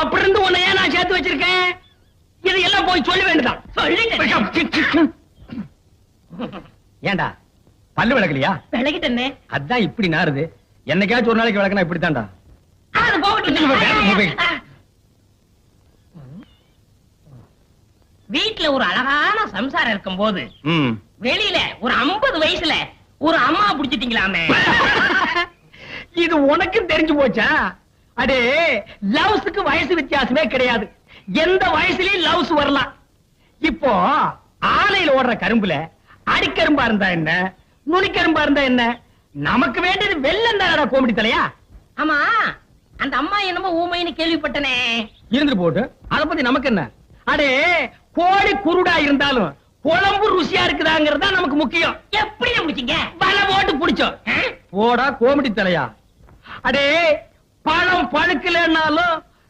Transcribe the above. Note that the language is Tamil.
அப்படி இருந்து உன்னை ஏன் நான் சேர்த்து வச்சிருக்கேன்? இதையெல்லாம் போய் சொல்ல வேண்டியதான். சொல்லிட்டேன். ஏண்டா பல்லு விளக்கலையா? விளக்கிட்டேனே. அதான் இப்படி நாறுது. என்னைக்காச்சும் ஒரு நாளைக்கு விளக்கனா இப்படித்தான்டா. வீட்டுல ஒரு அழகான சம்சாரம் இருக்கும் போது வெளியில ஒரு 50 வயசுல ஒரு அம்மா புடிச்சிட்டீங்களாமே. இது உனக்கும் தெரிஞ்சு போச்சா? அடே, லவ்ஸுக்கு வயசு வித்தியாசமே கிடையாது. எந்த வயசுலயும் லவ்ஸ் வரலாம். இப்போ ஆலையில ஓடுற கரும்புல அடிக்கரும்பா இருந்தா என்ன, நுனிக்கரும்பா இருந்தா என்ன? நமக்கு வேண்டியது வெள்ளம் தானடா கோமடி தலையா. ஆமா, அந்த அம்மா என்னமோ ஊமைன்னு கேள்விப்பட்டனே. இருந்து போட்டு அத பத்தி நமக்கு என்ன? அடே, கோழி குருடா இருந்தாலும் குழம்பு ருசியா இருக்குதாங்கிறதா நமக்கு முக்கியம். எப்படி முடிச்சீங்க? வலை போட்டு புடிச்சோம். போடா கோமடி தலையா. அடே, பழம் பழுக்கலன்னாலும்